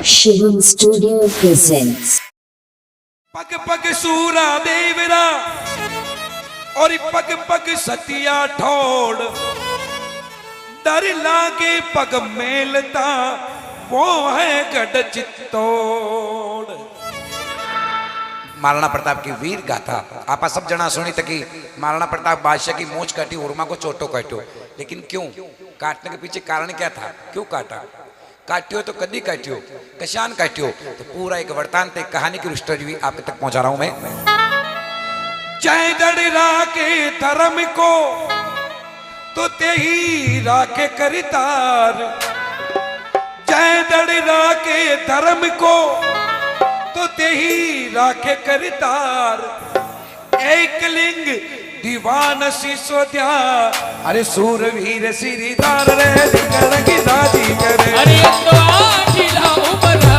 Shivam Studio presents. पग पग सूरा देवरा और पग पग सतिया ठोड़, डर लागे पग मेलता वो है गढ़ चित्तौड़। महाराणा प्रताप की वीर गाथा आपा सब जना सुनी तकी। महाराणा प्रताप बादशाह की मूंछ काटी, उर्मा को चोटो काट्यो, लेकिन क्यों काटने के पीछे कारण क्या था? क्यों काटा? काट्यो तो कदी काट्यो, कशान काट्यो? तो पूरा एक वृतांत, एक कहानी की स्टोरी भी आप तक पहुंचा रहा हूं मैं। जय दड़ राके धर्म को तो ते ही राखे करितार, जय दड़ राके धर्म को तो ते ही राखे करितार। एक लिंग दीवान सिसोदिया, अरे सूरवीर सिरीदार रे निकल की दादी करे। अरे ये तो आखिला उमरा,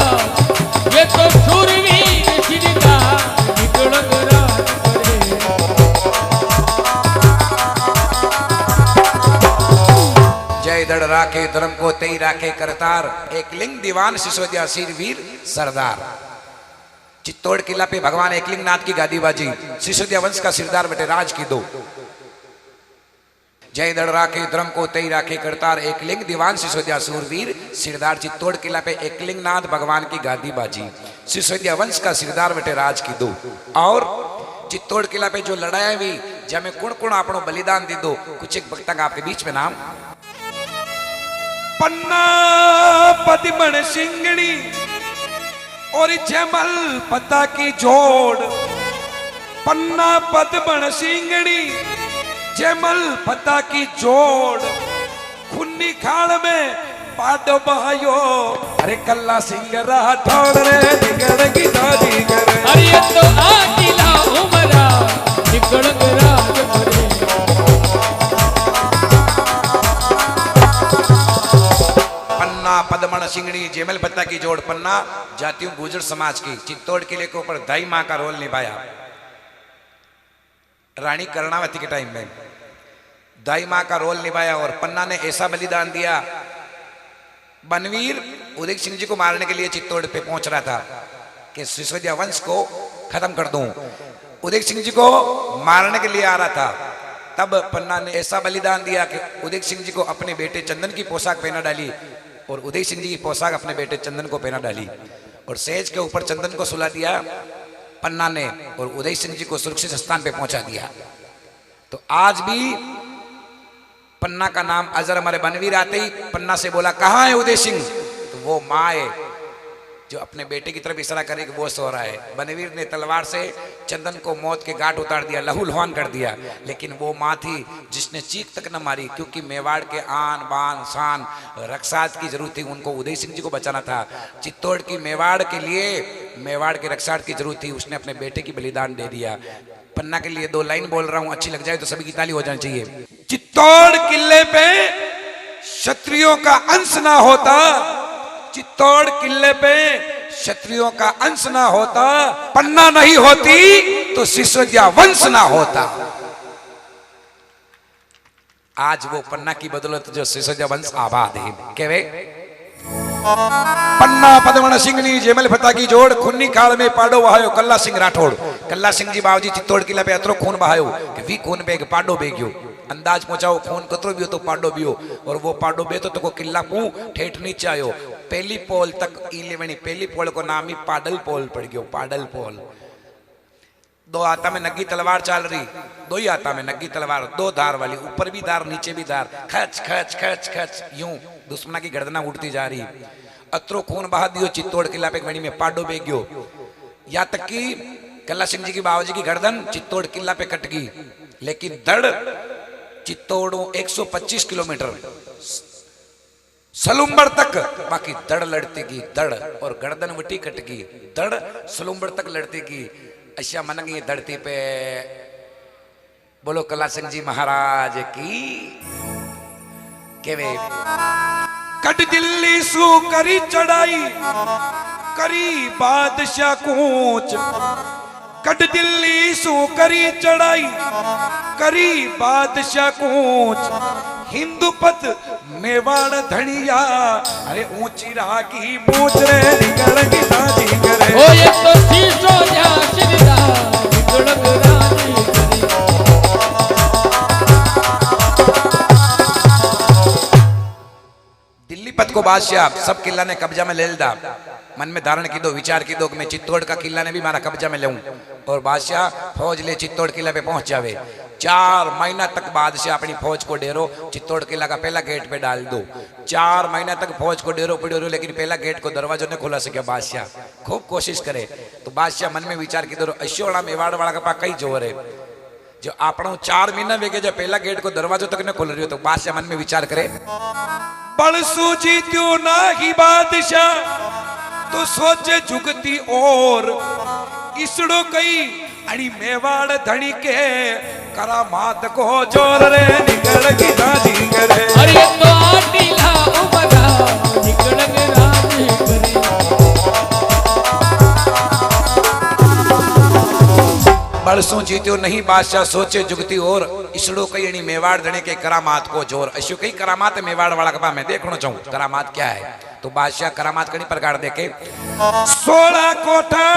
ये तो सूरवीर सिरीदार निकल राज करे। जय दड़ राखे धर्म को तेई राखे करतार, एक लिंग दीवान सिसोदिया सिरवीर सरदार। चित्तौड़ किला पे भगवान एकलिंग नाथ की गादी बाजी, सिसोदिया वंश का सिरदार बटे राज की दो। जय दड़ राखे धर्म को तेई राखे करतार, एकलिंग दीवान सिसोदिया सूरवीर सिरदार। चित्तौड़ किला पे एकलिंग नाथ भगवान की गादी बाजी, सिसोदिया वंश का सिरदार बटे राज की दो। और चित्तौड़ किला पे जो लड़ाई हुई, जमे कुण कुण आपनो बलिदान दी दो, कुछ एक भक्ता का आपके बीच में नाम। पन्ना पदिमण सिंगड़ी और जमल पता की जोड़, पन्ना पदमण सिंगड़ी जमल पता की जोड़। खुन्नी खाल में पाडो बहायो, अरे कल्ला सिंह राठौड़ रे निकल की दादी करे। अरे ये तो आखिला उमरा, निकल राज करे। पन्ना पदमण सिंगड़ी जेमल पत्ता की जोड़। पन्ना जातियों गुर्जर समाज की। चित्तौड़ किले के ऊपर दाई मां का रोल निभाया रानी कर्णावती के टाइम में, दाई मां का रोल निभाया। और पन्ना ने ऐसा बलिदान दिया, बनवीर उदय सिंह जी को मारने के लिए चित्तौड़ पे पहुंच रहा था कि सिसोदिया वंश को खत्म कर दूं। उदय सिंह जी को मारने के लिए आ रहा था, तब पन्ना ने ऐसा बलिदान दिया कि उदय सिंह जी को अपने बेटे चंदन की पोशाक पहना डाली, और उदय सिंह जी की पोशाक अपने बेटे चंदन को पहना डाली, और सेज के ऊपर चंदन को सुला दिया पन्ना ने, और उदय सिंह जी को सुरक्षित स्थान पे पहुंचा दिया। तो आज भी पन्ना का नाम अजर, हमारे बनवीर आते ही पन्ना से बोला कहाँ है उदय सिंह, तो वो माँ है जो अपने बेटे की तरफ इशारा करे कि वो सो रहा है। बनवीर ने तलवार से चंदन को मौत के घाट उतार दिया, लहू लुहान कर दिया, लेकिन वो माँ थी जिसने चीख तक न मारी, क्योंकि मेवाड़ के आन बान शान रक्षात की जरूरत थी, उनको उदय सिंह जी को बचाना था। चित्तौड़ की मेवाड़ के लिए मेवाड़ के रक्षात की जरूरत थी, उसने अपने बेटे की बलिदान दे दिया। पन्ना के लिए दो लाइन बोल रहा हूं, अच्छी लग जाए तो सभी की ताली हो जानी चाहिए। चित्तौड़ किले पे क्षत्रियों का अंश ना होता, चित्तौड़ किले पे क्षत्रियों का अंश ना होता, पन्ना नहीं होती तो सिसोदिया वंश ना होता। आज वो पन्ना की बदौलत जो सिसोदिया वंश आबाद है। केवे पन्ना पदमण सिंगनी जेमल फता की जोड़, खुन्नी खाल में पाडो बहायो कल्ला सिंह राठौड़। कल्ला सिंह जी बाबूजी चित्तौड़ किला पे अतरो खून बहायो कि वी खून बेग पाडो बेग्यो। अंदाज पहुंचाओ खून कतरो भी हो तो पाडो भी हो, और वो पाडो बे तो को किला पू ठेठ नीचे आयो। पहली पोल तक इलेवनी, पहली पोल को नाम ही पाडल पोल पड़ गयो, पाडल पोल। दो हाथा में नग्गी तलवार चल रही, दो ही हाथा में नग्गी तलवार, दो धार वाली, ऊपर भी धार नीचे भी धार, खच खच खच खच यूं दुश्मना की गर्दना उठती जा रही। अतरो खून बहा दियो चित्तौड़ किला पे गणी में पाडो बे गयो। या तक कि कल्ला सिंह जी की बाबूजी की गर्दन चित्तौड़ किला पे कट गई, लेकिन दड़ चित्तौड़ों 125 किलोमीटर सलुम्बर तक बाकी दड़ लड़ती की दड़, और गर्दन वटी कट गई, दड़ सलुम्बर तक लड़ती की। अशा मन गई धरती पे, बोलो कल्ला सिंह जी महाराज की। केवे कट दिल्ली सू करी चढ़ाई, करी बादशाह कूच, कट दिल्ली सू करी चढ़ाई, करी बादशाह कूच। हिंदुपत मेवाड़ धनिया, अरे ऊंची रागी पूछ रे निकल की दादी करे। ओ ये तो शीशो या शिरदा निकलंग रानी करे। दिल्ली पत को बादशाह सब किला ने कब्जा में ले लिया। मन में धारण की दो, विचार की दो कि मैं चित्तौड़ का किला ने भी मारा कब्जा में लूं। और बादशाह फौज ले चित्तौड़ किला पे पहुंच जावे। 4 महीना तक बादशाह अपनी फौज को डेरो चित्तौड़ किला का पहला गेट पे डाल दो। 4 महीना तक फौज को डेरो पे डेरो, लेकिन पहला गेट को दरवाजो ने खोला सके बादशाह। खूब कोशिश करे तो बादशाह मन में विचार की दो अश्योड़ा मेवाड़ वाला का पा कई जोर है जो आपणो 4 महीना वेगे जो पहला गेट को दरवाजो तक ने खोल रही हो। तो बादशाह मन में विचार करे बड़सू जीत्यो ना ही बादशाह तो सोचे जुगती और इसड़ो कई अड़ी मेवाड़ धनी के करामात को जोर रे निकल की दादी करे। अरे ये तो आटीला उमरा निकलंग रानी करे। बरसों जीत्यो नहीं बादशाह सोचे जुगती और इसड़ो कई अणी मेवाड़ धनी के करामात को जोर। अशु कई करामात मेवाड़ वाला का मैं देखना चाहूं करामात क्या है। तो बादशाह करामात कई प्रकार देखे 16 कोठा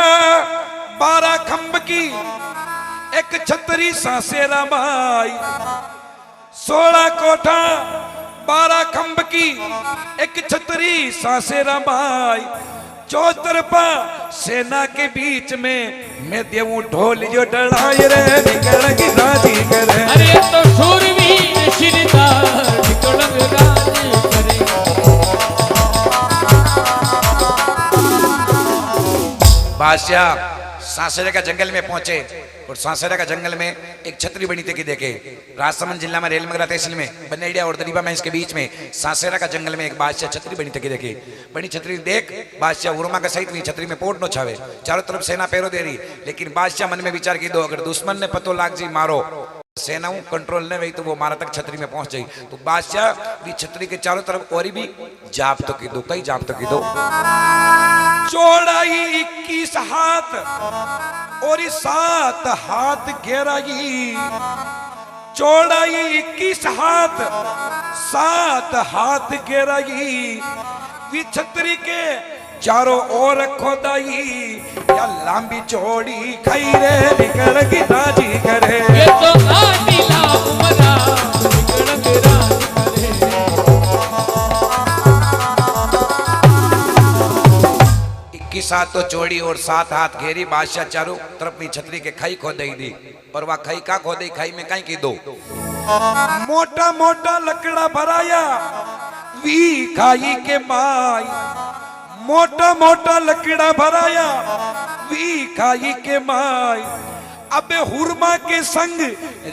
12 खंभ की एक छतरी सांसेरा माई। 16 कोठा 12 खंभ की एक छतरी सांसेरा माई। चौतरफा सेना के बीच में मैं देऊं ढोल जो डढ़ाई रे निकल की दादी करे। अरे ये तो शूरवीर शिरदा निकलंग रानी करे। बादशाह सांसेरा का जंगल में पहुंचे और सांसेरा का जंगल में एक छतरी बनी थी कि देखे राजसमंद जिला में रेलमगरा तहसील में बनेडिया और दरीबा में इसके बीच में सांसेरा का जंगल में एक बादशाह छतरी बनी थी कि देखे। बनी छतरी देख बादशाह उर्मा का सहित नहीं छतरी में पोट नो छावे। चारों तरफ सेना पैरो दे रही, लेकिन बादशाह मन में विचार की दो अगर दुश्मन ने पतो लाग जी मारो सेनाओं कंट्रोल नहीं हुई तो वो मारा तक छतरी में पहुंच गई। तो बादशाह भी छतरी के चारों तरफ और भी जाप तो की दो, कई जाप तो की दो। चौड़ाई 21 हाथ और 7 हाथ गहराई। चौड़ाई 21 हाथ 7 हाथ गहराई। वी छतरी के चारों ओर खोदाई या लंबी चौड़ी खाई रे निकल की दादी करे। ये तो आटीला उमरा निकलंग रानी करे। 21 हाथ तो चौड़ी और 7 हाथ घेरी। बादशाह चारों तरफ में छतरी के खाई खोदई दी। और वह खाई का खोदई खाई में कहीं की दो मोटा मोटा लकड़ा भराया वी खाई के माई। मोटा मोटा लकड़ा भराया वी खाई के माई। अबे हुरमा के संग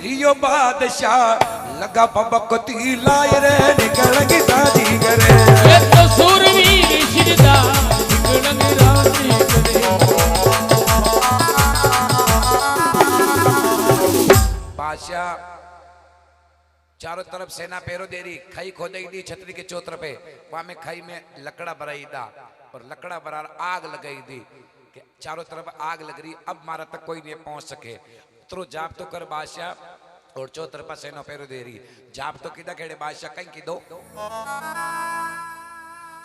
रियो बादशाह लगा बबकती लाए रे निकल की दादी करे। ये तो शूरवीर शिरदा निकलंग रानी करे। बादशाह चारों तरफ सेना पैरो दे रही, खाई खोदई दी छतरी के चौतर पे। वहां में खाई में लकड़ा भराई दा और लकड़ा भरा आग लगाई दी कि चारों तरफ आग लग रही, अब मारा तक कोई नहीं पहुंच सके। तो जाप तो कर बादशाह और चौतर पर सेना पैरो दे रही। जाप तो किदा खेड़े बादशाह कहीं की दो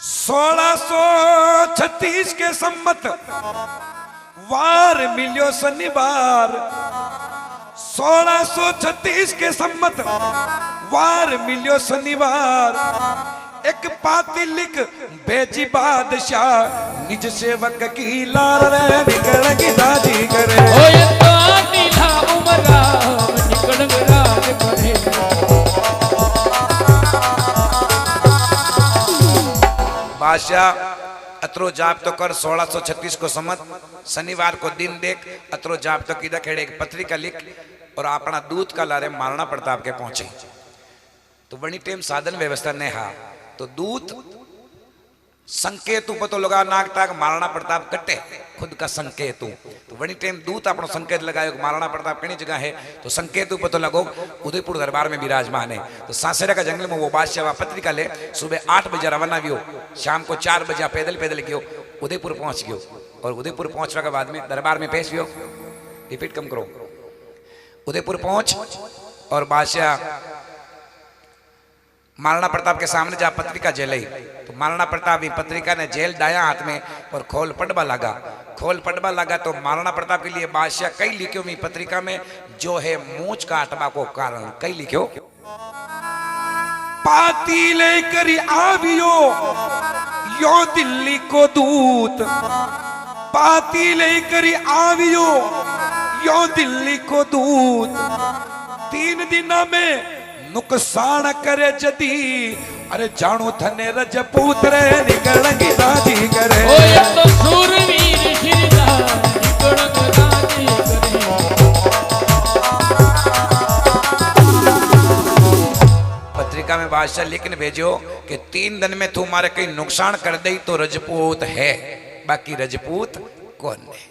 1636 के सम्मत वार मिलियो शनिवार। 1636 के सम्मत वार मिलियो शनिवार। एक पाती लिख भेजी बादशाह निज सेवक की लार रे निकल की दादी करे। ओ ये तो आटीला उमरा निकलंग रानी करे। बादशाह अतरो जाप तो कर 1636 को सम्मत शनिवार को दिन देख अतरो जाप तो किदा खेड़े एक पत्री का लिख और अपना दूत का लारे मारना प्रताप के पहुंचे। तो बड़ी टेम साधन व्यवस्था ने हा तो दूत संकेतु पतो लगा नाग ताक महाराणा प्रताप कटे खुद का संकेतु। तो बड़ी टाइम दूत अपनो संकेत लगायो महाराणा प्रताप कई जगह है तो संकेतु पतो लगो उदयपुर दरबार में विराजमान है। तो सांसेरा का जंगल में वो बादशाह पत्रिका ले सुबह 8 बजे रवाना हुई, शाम को 4 बजे पैदल पैदल गयो उदयपुर पहुंच गयो और उदयपुर पहुंचने के बाद में दरबार में पेश हुई। रिपीट कम करो। उदयपुर पहुंच और बादशाह महाराणा प्रताप के सामने जा पत्रिका जेल तो महाराणा प्रताप पत्रिका ने जेल डाया हाथ में और खोल पड़वा लगा। खोल पड़वा लगा तो महाराणा प्रताप के लिए बादशाह कई लिखो मी पत्रिका में जो है मूंछ काटवा को कारण कई लिखो। पाती लेकर आवियो यो दिल्ली को दूत, पाती लेकर आवियो यो दिल्ली को दूत, 3 दिन में नुकसान करे जदी, अरे जानो थने रजपूत रे निकलंगी दादी करे। ओ ये तो शूरवीर शिरदा निकलंग दादी करे। पत्रिका में बादशाह लिखने भेजो कि 3 दिन में तुम्हारे कहीं नुकसान कर दे तो रजपूत है, बाकी रजपूत कौन है।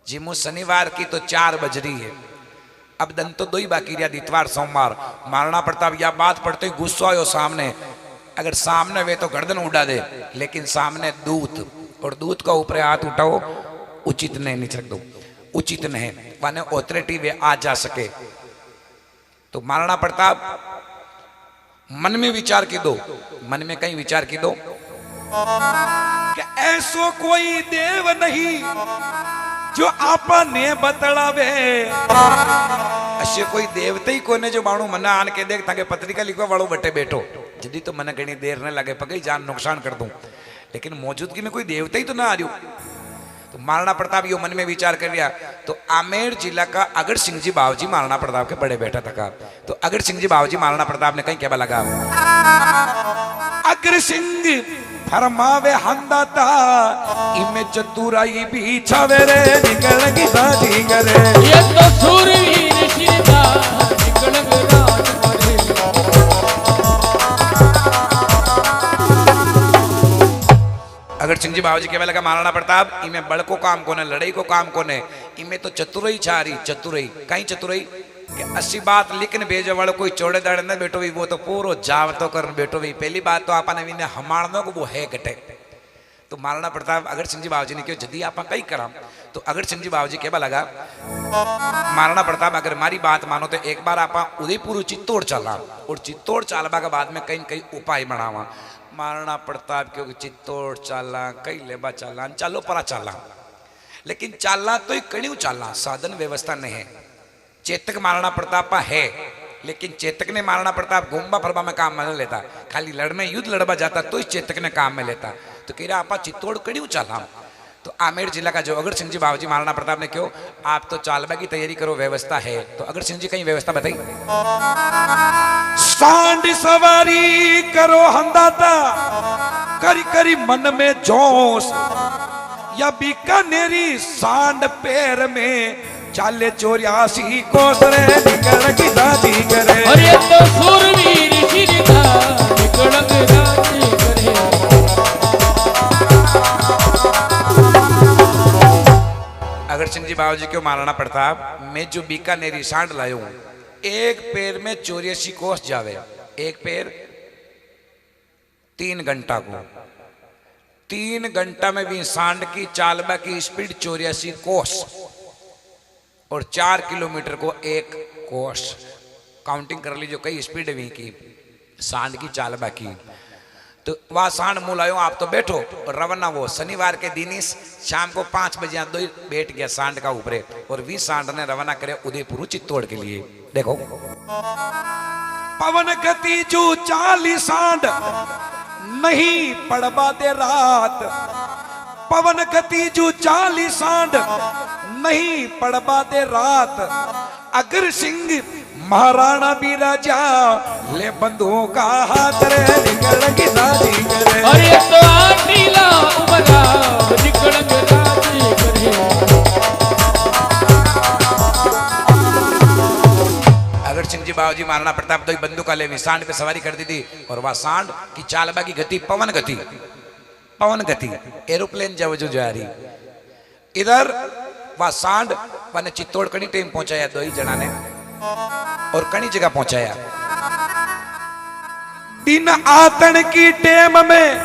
जिमू शनिवार की तो 4 बज रही है, अब दिन तो 2 ही बाकी रहा, इतवार सोमवार। महाराणा प्रताप यह बात पढ़ते ही गुस्सा आयो सामने, अगर सामने वे तो गर्दन उड़ा दे, लेकिन सामने दूत और दूत का ऊपर हाथ उठाओ उचित नहीं रख दो, उचित नहीं माने ऑथोरिटी वे आ जा सके। तो महाराणा प्रताप मन में विचार की दो, मन में कहीं विचार की दो कि ऐसो कोई देव नहीं जो आपने बतलावे। अशे कोई देवता ही कोने जो मानू मना आन के देख ताके पत्रिका लिखवा वालों बटे बैठो जदी तो मना घनी देर न लगे पकई जान नुकसान कर दूं, लेकिन मौजूदगी में कोई देवता ही तो ना आ रही। तो महाराणा प्रताप यो मन में विचार कर लिया। तो आमेर जिला का अगर सिंह जी बावजी महाराणा प्रताप के बड़े बेटा था। तो अगर सिंह जी बावजी महाराणा प्रताप ने कहीं क्या लगा, अगर सिंह फरमावे हंदाता इमे चतुराई भी छावे रे निकलंगी दादी करे। ये तो शूरवीर शिरदा निकलंग दादी करे। अगर सिंह जी बाबूजी कहने लगा महाराणा प्रताप इमे बड़ को काम कोने, लड़ाई को काम कोने, इमे तो चतुरई छारी चतुरई कहीं चतुरई कि अस्सी बात लिखने भेजे वालों कोई चौड़े दाड़े न बैठो भी, वो तो पूरो जाव तो कर बैठो भी। पहली बात तो आपने विने हमारनो को वो है कटे। तो महाराणा प्रताप अगर सिंह जी बाबूजी ने क्यों जदी आप कई करा। तो अगर सिंह जी बाबूजी कहवा लगा महाराणा प्रताप अगर हमारी बात मानो तो एक बार आप उदयपुर चित्तौड़ चला और चित्तौड़ चालबा के बाद में कहीं कहीं उपाय बनावा। महाराणा प्रताप क्यों चित्तौड़ चाला कई लेबा चाला चालो परा चाला, लेकिन चाला तो कणियों चाला साधन व्यवस्था नहीं है। चेतक महाराणा प्रताप है, लेकिन चेतक ने महाराणा प्रताप घूमबा फरबा में काम में लेता, खाली लड़ में युद्ध लड़बा जाता तो इस चेतक ने काम में लेता। तो कह रहा आप चित्तौड़ कड़ियों चाला। तो आमेर जिला का जो अगर सिंह जी बाबूजी महाराणा प्रताप ने क्यों आप तो चालबा की तैयारी करो व्यवस्था है। तो अगर सिंह जी कहीं व्यवस्था बताई, सांड सवारी करो हंदाता करी करी मन में जोश, या बीकानेरी सांड पैर में चाले 84 कोस रे निकलंगी दादी करे। और ये तो शूरवीर शिरदा निकलंग दादी करे। अगर सिंह जी बाबूजी क्यों महाराणा प्रताप मैं जो बीकानेरी सांड लायो हूं, एक पैर में 84 कोस जावे, एक पैर 3 घंटा को, 3 घंटा में भी सांड की चालबा की स्पीड 84 कोस और 4 किलोमीटर को 1 कोस। काउंटिंग कर लीजिए कई स्पीड है की सांड की चालबा की। तो वह सांड मुँह लायो आप तो बैठो और रवाना वो शनिवार के दिन ही शाम को 5 बजे 2 बैठ गया सांड का ऊपरे और 20 सांड ने रवाना करे उदयपुर चित्तौड़ के लिए। देखो पवन गति जो 40 सांड नहीं पड़बा दे रात, पवन गति जो 40 सांड नहीं पड़बा दे रात। अगर सिंह महाराणा भी राजा ले बंधुओं का हाथ रे निकलंगी दादी करे। और ये तो नीला उमरा निकलंग दादी करे। अगर सिंह जी बाबूजी महाराणा प्रताप तो बंदूक ले सांड पे सवारी कर दी थी और वह सांड की चालबा की गति पवन गति, पवन गति एरोप्लेन जो जा रही। इधर वह सांड वने चित्तौड़ कड़ी टाइम पहुंचाया 2 ही जना ने और कड़ी जगह पहुंचाया। दिन आतन की टेम में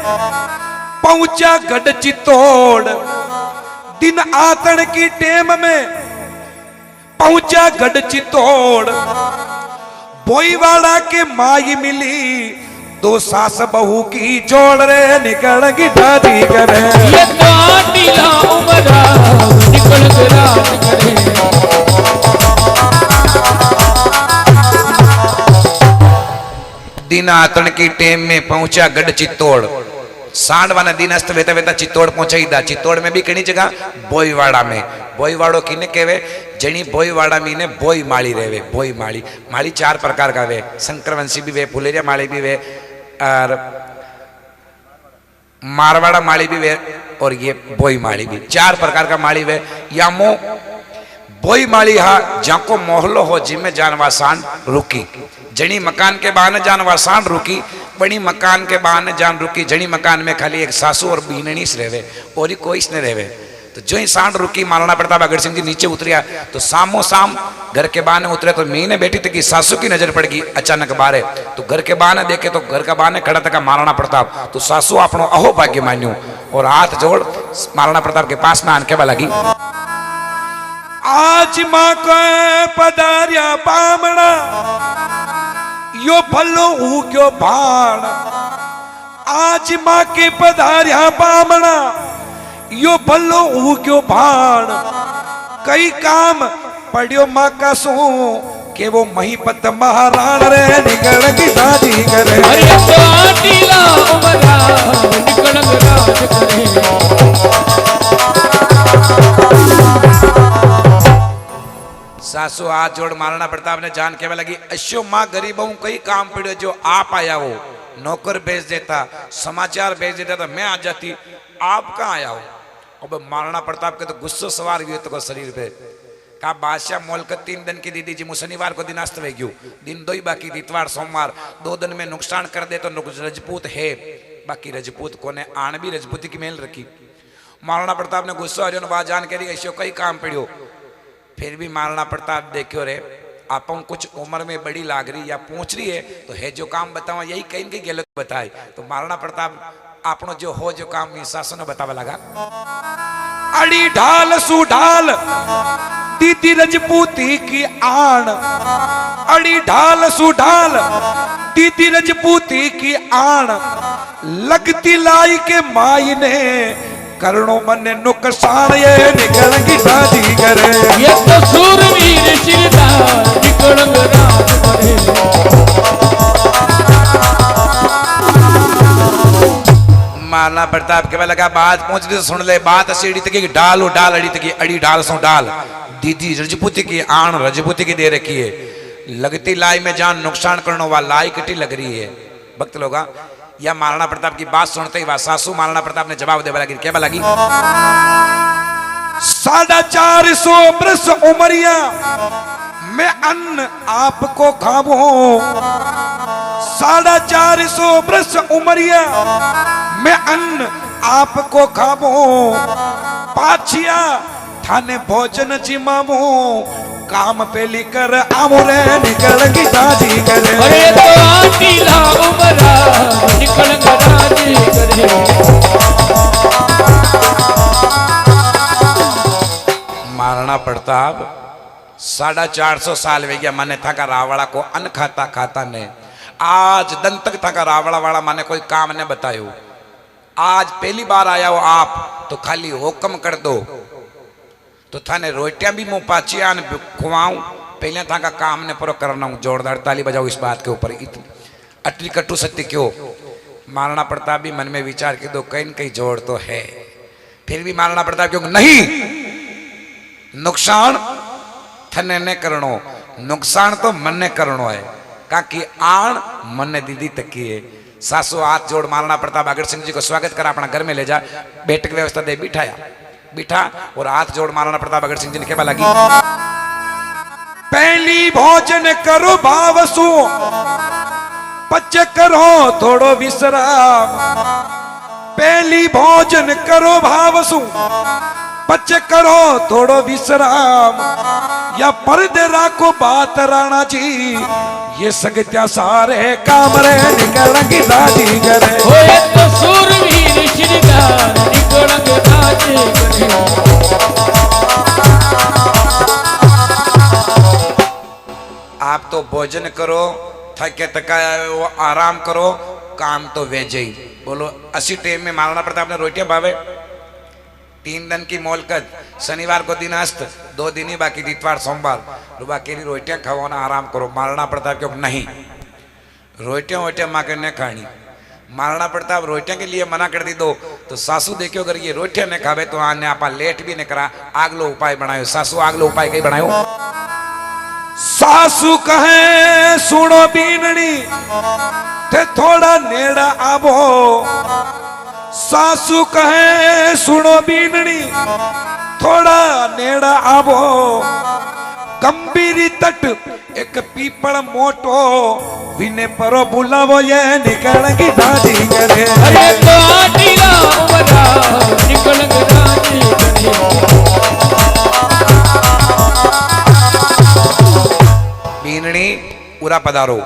पहुंचा गढ़ चित्तौड़, दिन आतन की टेम में पहुंचा गढ़ चित्तौड़। बोईवाड़ा के माई मिली दो सास बहू की जोड़ रे निकल की दादी करे। ये तो नीला उमरा निकल गया करे। दिन आतन की टेम में पहुंचा गढ़ चित्तौड़। सांड वाला दिन अस्त वेता वेता चित्तौड़ पहुंचाई दा। चित्तौड़ में भी कई जगह बोईवाड़ा में। बोईवाड़ो किने कहवे जणी बोईवाड़ा में ने बोई माली रेवे। बोई माली माली 4 प्रकार का वे, संक्रवंशी भी वे, फुलेरिया माली भी वे और मारवाड़ा माली भी वे और ये बोई माली भी। 4 प्रकार का माली वे। या मो बोई माली हा जाको मोहल्लो हो जिनमें जानवा सांड रुकी। जनी मकान के बहाने जानवा सांड रुकी, बड़ी मकान के बहाने जान रुकी। जनी मकान में खाली एक सासू और बीननी से रहे और ही कोई से रहे। तो जो ही सांड रुकी महाराणा प्रताप अगड़ सिंह जी नीचे उतरिया तो सामो साम घर के बहाने उतरे तो मीने बैठी थी कि सासू की नजर पड़ गई अचानक बारे। तो घर के बहाने देखे तो घर का बहाने खड़ा था महाराणा प्रताप। तो सासू अपनो अहो भाग्य मान्यू और हाथ जोड़ महाराणा प्रताप के पास में आने लगी। आज माँ को पधारिया बामणा यो भलो ऊ क्यों भाण। आज माँ के पधारिया बामणा यो भलो ऊ क्यों भाण। कई काम पढ़ियो माँ का सो के वो महीपत महाराण रे निकल की दादी करे। अरे तो नीला उमरा निकल राज करे। सासू हाथ जोड़ महाराणा प्रताप ने जान कहने लगी अश्यो माँ गरीबों कई काम पड़े जो आप आया हो। नौकर भेज देता, समाचार भेज देता तो मैं आ जाती, आप कहाँ आया हो। अब महाराणा प्रताप के तो गुस्सो सवार हुए तो शरीर पे का बादशाह मोलक 3 दिन की दीदी जी मु शनिवार को दिन अस्त वे गयू। दिन 2 ही बाकी, इतवार सोमवार 2 दिन में नुकसान कर दे तो रजपूत है। बाकी रजपूत को ने आन भी रजपूती की मेल रखी। महाराणा प्रताप ने गुस्सा आ वहां जान करी ऐसे कई काम पड़ियो। फिर भी महाराणा प्रताप देखियो रे आप कुछ उम्र में बड़ी लाग रही या पूछ रही है तो है जो काम बतावा यही कहीं कहीं गलत बताए। तो महाराणा प्रताप आपनो जो हो जो काम सासू ने बतावा लगा। अड़ी ढाल सुढाल दीदी रजपूती की आन। अड़ी ढाल सुढाल दीदी रजपूती की आन। लगती लाई के माई ने करणो मन नुकसान ये निकल की दादी करे। ये तो सूरवीर शिरदार निकल राज करे। महाराणा प्रताप के लगा बात पहुंच रही तो सुन ले। बात सीढ़ी तक डाल डाल अड़ी तक अड़ी डाल सो डाल। दीदी रजपूती की आन रजपूती की दे रखी है। लगती लाई में जान नुकसान करने वाला लाई कटी लग रही है। भक्त लोगा या महाराणा प्रताप की बात सुनते ही वह सासू महाराणा प्रताप ने जवाब दे लगी। क्या लगी 450 बरस उमरिया मैं अन्न आपको खाबो। 450 बरस उमरिया मैं अन्न आपको खाबो। पाछिया थाने भोजन जिमामो काम पेली कर आमुरे निकल की दादी करे। अरे तो नीला उमरा निकल राज करे। महाराणा प्रताप 450 साल वे गया माने था का रावड़ा को अन्न खाता खाता ने आज दिन तक था का रावड़ा वाला माने कोई काम ने बतायो। आज पहली बार आया हो आप तो खाली हुक्म कर दो तो थाने रोटियां भी मुंह पाचिया खुआऊं। पहले था का काम ने पूरा करना हूं। जोरदार ताली बजाओ इस बात के ऊपर। अटली कटु सत्य क्यों। महाराणा प्रताप भी मन में विचार के दो कहीं कहीं जोड़ तो है। फिर भी महाराणा प्रताप क्यों नहीं नुकसान थने ने करनो, नुकसान तो मन ने करनो है। काकी आण मन ने दीदी तकी है। सासू हाथ जोड़ महाराणा प्रताप अगड़ सिंह जी को स्वागत करा अपना घर में ले जा। बैठक व्यवस्था दे बिठाया बिठा और हाथ जोड़ महाराणा प्रताप अगड़ सिंह जी ने कहवा लगी पहली भोजन करो भावसु पच करो थोड़ो विश्राम। पहली भोजन करो भावसु पच करो थोड़ो विश्राम। या पर्दे राखो बात राणा जी ये सगत्या सारे काम रे निकल की दादी करे। होए तो सूरवीर श्रीदार निकल राज करे। आप तो भोजन करो, थके थकाया वो आराम करो, काम तो वेजे ही। बोलो 80 टाइम में महाराणा प्रताप ने रोटियां भावे। 3 दिन की मोलकत, शनिवार को दिन अस्त, 2 दिन ही बाकी, इतवार सोमवार, बाकी रोटियां खाओ ना आराम करो। महाराणा प्रताप क्यों नहीं, रोटियां वोटियां माँ के न खानी। महाराणा प्रताप रोटियां के लिए मना कर दी दो, तो सासू देखियो अगर ये रोटियां न खावे तो आने आपा लेट भी न करा, आगलो उपाय बनायो। सासू आगलो उपाय कई बनायो। सासू कहे सुनो बीननी थे थोड़ा नेड़ा आवो। सासू कहे सुनो बीननी थोड़ा नेड़ा आवो। गंभीरी तट एक पीपल मोटो, विने परो बुलावो ये निकलगी दादी करे। अरे तो आटीला उमरा निकलंग राजी करे। बीननी पूरा पधारो,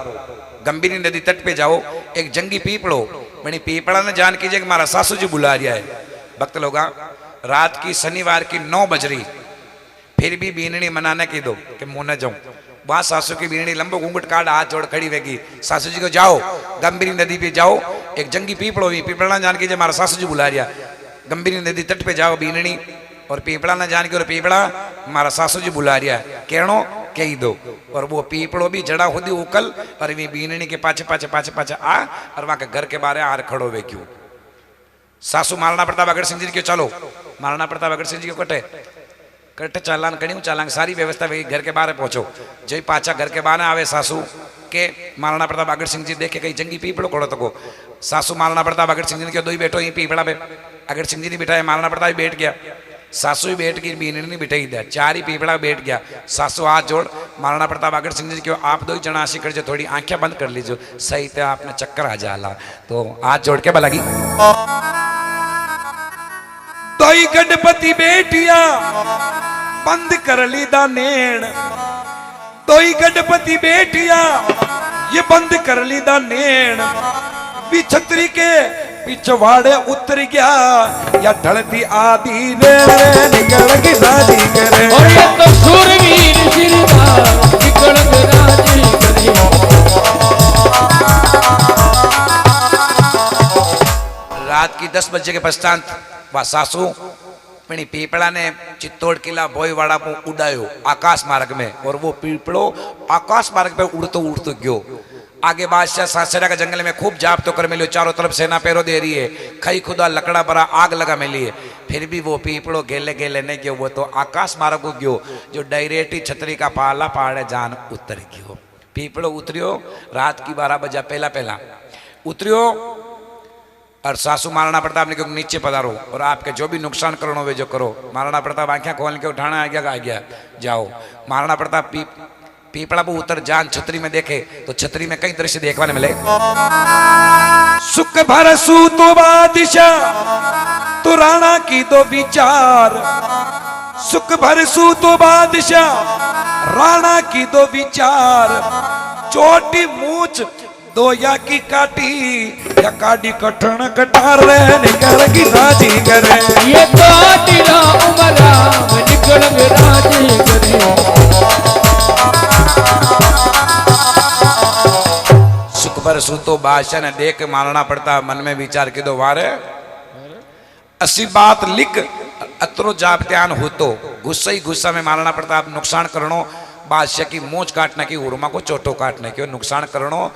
गंभीरी नदी तट पे जाओ, एक जंगी पीपड़ो, मैंने पीपड़ा ने जान कीजिए कि हमारा सासू जी बुला रहा है। भक्त लोग रात की शनिवार की 9 बज रही, फिर भी बीननी मनाने की दो कि मुँह न जाऊं। वहां सासू की बीननी लंबो घूंघट काट हाथ जोड़ खड़ी रहेगी। सासू जी को जाओ गंभीरी नदी पे जाओ, एक जंगी पीपड़ो हुई, पीपड़ा जान कीजिए हमारा सासू जी बुला रहा। गंभीरी नदी तट पे जाओ बीननी और पीपड़ा न जान के, और पीपड़ा हमारा सासू जी बुला रहा है, कहनो कही दो। और वो पीपड़ो भी जड़ा खुदी उकल और वी बीननी के पाछे पाछे पाछे पाछे आ और वहां के घर के बारे आर खड़ो वे क्यों। सासू महाराणा प्रताप अगड़ सिंह जी क्यों चलो, महाराणा प्रताप अगड़ सिंह जी को कटे कट चालान कड़ी चालान सारी व्यवस्था वे घर के बाहर पहुंचो। जय पाचा घर के बाहर आवे सासू के महाराणा प्रताप अगड़ सिंह जी देखे कहीं जंगी पीपड़ो खड़ो तो को। सासू महाराणा प्रताप अगड़ सिंह जी ने दो ही बैठो, ही पीपड़ा पे अगड़ सिंह जी ने बिठाया, महाराणा प्रताप भी बैठ गया, सासू भी बैठ गई, बीननी ने बिठाई दिया, 4 ही पीपड़ा बैठ गया। सासू हाथ जोड़ महाराणा प्रताप अगड़ सिंह जी क्यों आप 2 ही जना आशी कर जो, थोड़ी आंखें बंद कर लीजिए, सही थे आपने चक्कर आ जाला। तो हाथ जोड़ के बलगी तो ही गणपति बेटिया बंद कर ली दा नेण। तो ही गणपति बेटिया ये बंद कर ली दा नेण। भी छतरी के पिछवाड़े उतर गया या ढलती आधी रे निकल की शादी करे। और ये तो शूरवीर सिरदा निकलंग राजी करे। रात की 10 बजे के पश्चात वह सासू पीणी पीपड़ा ने चित्तौड़ किला भोईवाड़ा को उड़ायो आकाश मार्ग में, और वो पीपड़ो आकाश मार्ग पे उड़तो उड़तो गयो। आगे बादशाह सासरा के जंगल में खूब जाप तो कर मिलियो, चारों तरफ सेना पैरो दे रही है, खई खुदा लकड़ा पर आग लगा मिली है, फिर भी वो पीपड़ो गेले गेले नहीं गयो, वो तो आकाश मार्ग को गयो, जो डायरेक्ट ही छतरी का पाला पहाड़े जान उतर गयो। पीपड़ो उतरियो रात की 12 बजे पहला पहला उतरियो, और सासू महाराणा प्रताप ने क्योंकि नीचे पधारो और आपके जो भी नुकसान करना हो वे जो करो। महाराणा प्रताप आंखें खोल के उठाना आ गया जाओ। महाराणा प्रताप पीपड़ा पर उतर जान छतरी में देखे तो छतरी में कई दृश्य देखने मिले। सुख भर सू तो बादशाह तो राणा की दो विचार। सुख भर सू तो बादशाह राणा की दो विचार। चोटी मूछ दो या की काटी या काटी कठण कटार रे निकल की राजी करे। ये तो आटीला उमरा निकलंग राजी करे। सुख पर सूतो बादशाह ने देख महाराणा प्रताप मन में विचार के दो वारे असी बात लिख अतरो जाप ध्यान हो तो गुस्सा ही गुस्सा में महाराणा प्रताप नुकसान करनो, बादशाह की मूंछ काटने की, उर्मा को चोटो काटने की, नुकसान करनो।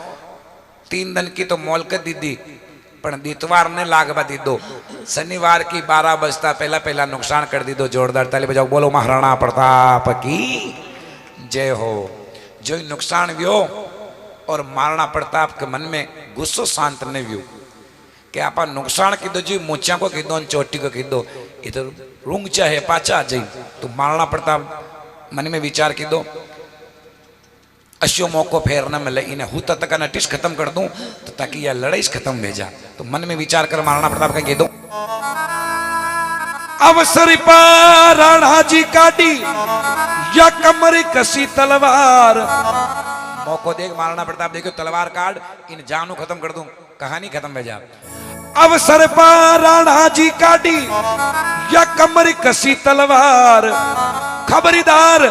3 दिन की तो मोलकत दीदी पर दितवार ने लागवा दी दो, शनिवार की 12 बजता पहला पहला नुकसान कर दी दो। जोरदार ताली बजाओ, बोलो महाराणा प्रताप की जय हो। जो नुकसान व्यो और महाराणा प्रताप के मन में गुस्सो शांत ने व्यू कि आप नुकसान कीधो जी मूछा को कीधो चोटी को कीधो, ये तो रूंगचा है पाचा जी। तो महाराणा प्रताप मन में विचार कीधो अश्यो मौको फेर न मिले, इन्हें हूं तक नटिश खत्म कर दूं तो ताकि यह लड़ाई खत्म हो जा। तो मन में विचार कर महाराणा प्रताप का कह दो अवसर पर राणा जी काटी या कमर कसी तलवार। मौको देख महाराणा प्रताप देखो तलवार काट इन जानू खत्म कर दूं, कहानी खत्म हो जा। अवसर पर राणा जी काटी या कमर कसी तलवार। खबरदार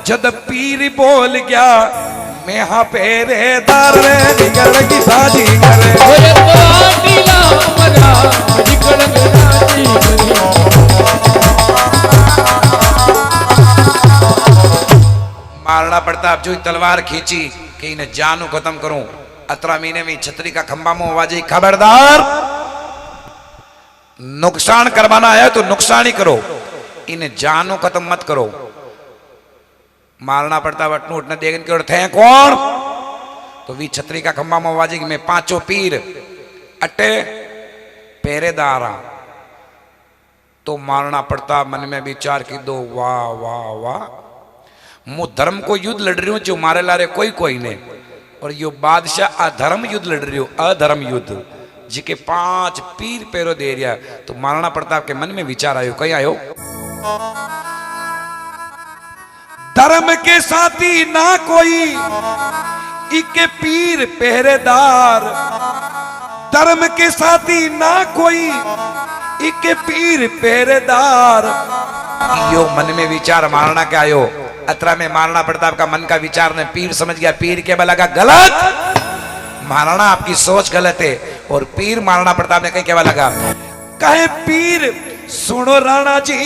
जद पीर बोल गया मैं हाँ पहरेदार रे निकल की शादी करे ओए तो आटीला उमरा निकलंग राजी करे महाराणा प्रताप जो तलवार खींची कि इन्हें जानू खत्म करूं अतरा महीने में छतरी का खंबा मुंह आवाज खबरदार नुकसान करवाना है तो नुकसान ही करो इन्हें जानू खत्म मत करो महाराणा प्रताप अटनू उठने देखने के थे कौन तो वी छतरी का खंबा मुंह आवाज में पांचों पीर अटे पहरेदार तो महाराणा प्रताप मन में विचार की दो वाह वाह वाह मु धर्म को युद्ध लड़ रही हूं जो मारे ला रहे कोई ने और यो बादशाह अधर्म युद्ध लड़ रही हो अधर्म युद्ध जी के 5 पीर पैरो दे रिया तो महाराणा प्रताप के मन में विचार आयो कहीं आयो धर्म के साथी ना कोई इके पीर पहरेदार धर्म के साथी ना कोई इके पीर पहरेदार यो मन में विचार महाराणा के आयो अतरा में महाराणा प्रताप का मन का विचार ने पीर समझ गया पीर के लगा गलत महाराणा आपकी सोच गलत है और पीर महाराणा प्रताप ने कहीं क्या लगा कहे पीर सुनो राणा जी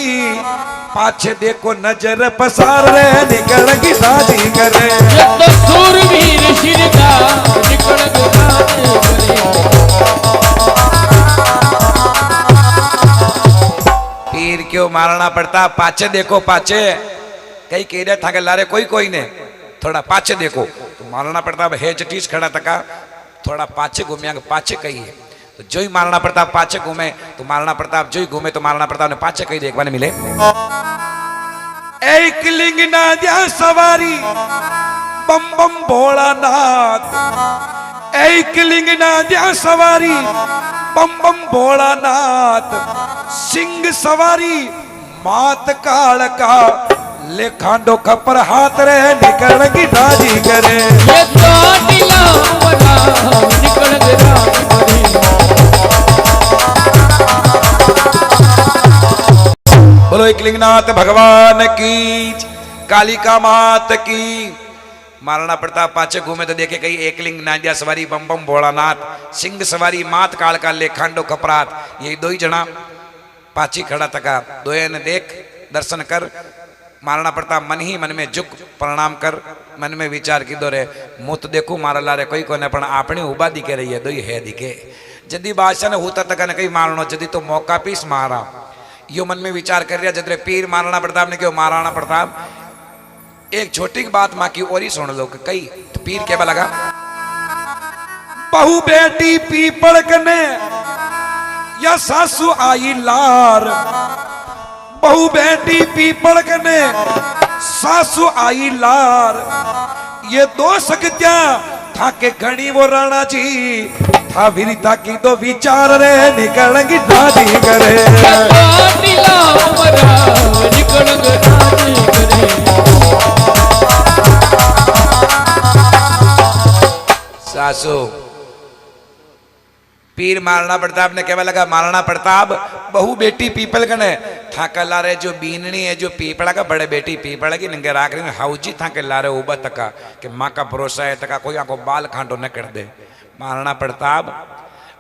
पाछे देखो नजर पसार रे निकल की शादी करे ये तो सूरवीर शिरदा निकलंग राजी करे पीर क्यों महाराणा प्रताप पाछे देखो पाछे कई कह रहे था कि लारे कोई ने थोड़ा पाछे देखो तो महाराणा प्रताप है जटीस खड़ा तका थोड़ा पाछे घूमिया पाछे कही है तो जो ही महाराणा प्रताप पाछे घूमे तो महाराणा प्रताप जो ही घूमे तो महाराणा प्रताप ने पाछे कही देखने मिले एक लिंग ना दिया सवारी बम बम भोलानाथ एक लिंग ना दिया सवारी बम बम भोलानाथ सिंह सवारी मात काल का ले खांडो खपर हाथ रे निकल की शादी करे ये तो आटीला उमरा निकलंग राजी करे बोलो एकलिंगनाथ भगवान की कालिका मात की महाराणा प्रताप पाछे घूमे तो देखे कहीं एकलिंग नांदिया सवारी बम बम भोलानाथ सिंह सवारी मात काल का ले खांडो खपरात ये दो ही जना पाछी खड़ा तका दोए ने देख दर्शन कर महाराणा प्रताप मन ही मन में झुक प्रणाम कर मन में विचार की दो रे मुत देखू मारा लारे कोई कोने पण आपणी उबा दिखे रही है दो ही है दिखे जदी बादशाह ने होता तक कहीं मारनो जदी तो मौका पीस मारा यो मन में विचार कर रहा जदरे पीर महाराणा प्रताप ने क्यों महाराणा प्रताप एक छोटी बात माँ की और ही सुन लो कि कई तो पीर क्या लगा बहु बेटी पीपल कने या सासू आई लार बहु बेटी पीपल कने सासू आई लार ये दो सकत्या था के घड़ी वो राणा जी था विरिता की तो विचार रे निकलेंगी शादी करे आटीला उमरा निकलंग राजी करे सासू पीर महाराणा प्रताप ने कहवा लगा महाराणा प्रताप बहु बेटी पीपल कने था के लारे जो बीननी है जो पीपड़ा का बड़े बेटी पीपड़ा की नंगे राख रही हाउजी था के लारे उबा तका कि माँ का भरोसा है तका कोई आंखों बाल खांडो न कर दे महाराणा प्रताप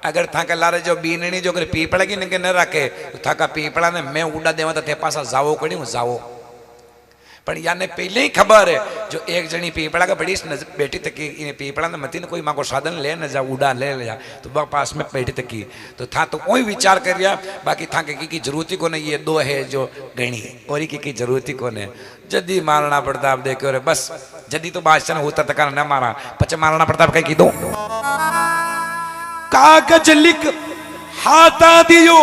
अगर था के लारे जो बीननी जो अगर पीपड़ा की नंगे न रखे तो था का पीपड़ा ने मैं उड़ा देवा तो थे पासा जावो कड़ी हूँ जावो पर याने पहले ही खबर है जो एक जनी पीपड़ा का बड़ी बेटी तक की पीपड़ा ने मती ने कोई माँ को साधन ले न जा उड़ा ले जा तो वह पास में बेटी तक की तो था तो वही विचार कर रिया बाकी था की जरूरत ही को नहीं ये दो है जो गणी और की जरूरत ही को नहीं जदी महाराणा प्रताप देखो रे बस जदी तो बादशाह ने होता तक न मारा पचे महाराणा प्रताप कहीं की दो कागज लिख हाथा दियो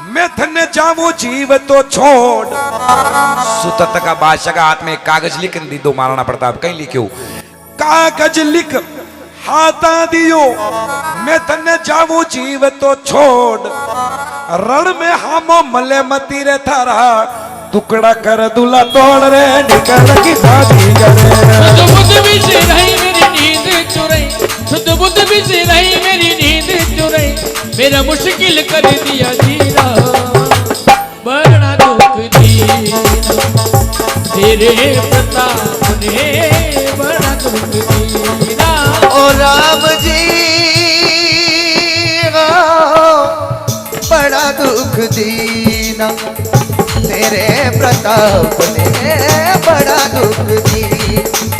मैं थने जाऊं जीव तो छोड़ सुतत का बादशाह का हाथ में एक कागज लिख दी दो महाराणा प्रताप कहीं लिखो कागज लिख हाथा दियो मैं थने जाऊं जीव तो छोड़ रण में हमो मले मती रे थारा टुकड़ा कर दूल्हा तोड़ रे निकल की शादी करे शुद्ध बुद्ध भी से रही मेरी नींद चुराई शुद्ध बुद्ध भी से रही मेरी नींद चुराई मेरा मुश्किल कर दिया जीना बड़ा दुख दीना तेरे प्रताप ने बड़ा दुख दीना, तेरे प्रताप ने बड़ा दुख दी।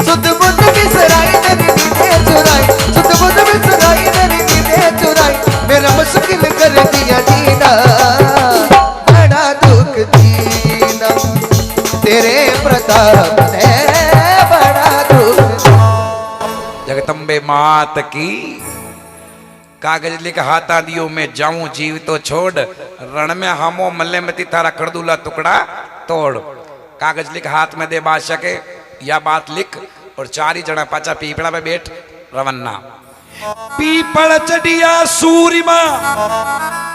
सुध बुध बिसराई मेरी नींदें चुराई, सुध बुध बिसराई मेरी नींदें चुराई, मेरा मुश्किल कर दिया जीना, बड़ा दुख दीना, तेरे प्रताप ने बड़ा दुख। जगदम्बे मात की। कागज लिख हाथा दियो मैं जाऊं जीव तो छोड़, रण में हमो मल्ले मती थारा कर दूला टुकड़ा तोड़। कागज लिख हाथ में दे बादशाह के, या बात लिख और 4 ही जना पाचा पीपड़ा पे बैठ रवन्ना। पीपल चढ़िया सूरिमा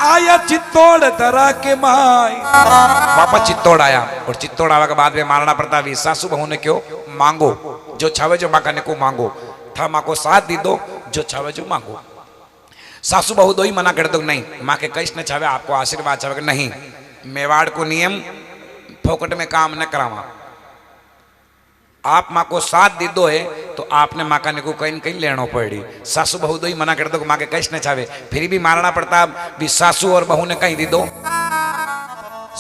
आया चित्तौड़ धरा के माई। वापस चित्तौड़ आया और चित्तौड़ आवा के बाद में महाराणा प्रताप सासू बहू ने क्यों मांगो जो छावे जो माँ को मांगो था, माँ को साथ दी दो जो छावे जो मांगो। सासू बहू दो ही मना कर दो, नहीं माँ के कैसे न छावे आपको आशीर्वाद छावे, नहीं मेवाड़ को नियम फोकट में काम न करावा। आप माँ को साथ दी दो है तो आपने माँ का को कहीं कहीं लेना पड़ी। सासू बहू दो ही मना कर दो माँ के कैसे न छावे, फिर भी महाराणा प्रताप भी सासू और बहू ने कहीं दी दो।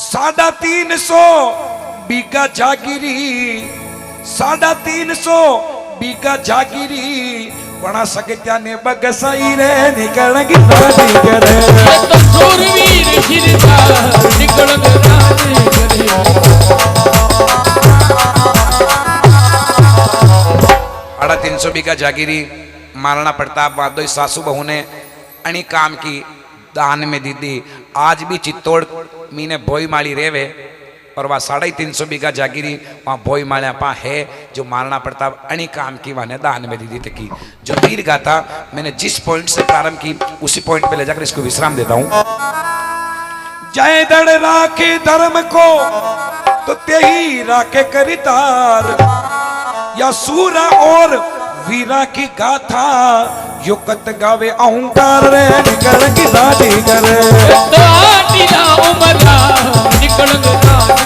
350 बीघा जागिरी, 350 बीघा जागिरी, बना सके त्याने बगसाई रे निकल की शादी करे। ये तो शूरवीर हिरदार निकल रानी करे। 350 बीघा जागिरी महाराणा प्रताप वादोई सासू बहू ने अणी काम की दान में दी दी। आज भी चित्तौड़ मीने भोई माली रेवे और वह 350 बीघा जागिरी वहाँ भोई माल्या पा है जो महाराणा प्रताप अणी काम की वहाँ ने दान में दी दी थी। जो वीर गाथा मैंने जिस पॉइंट से प्रारंभ की उसी पॉइंट पे ले जाकर इसको विश्राम देता हूँ। जय दड़ राखे धर्म को तो तेही राखे करितार, या सूरा और वीरा की गाथा युकत गावे अहंकार रे निकल की शादी करे। तो आटी ना उमरा निकल रानी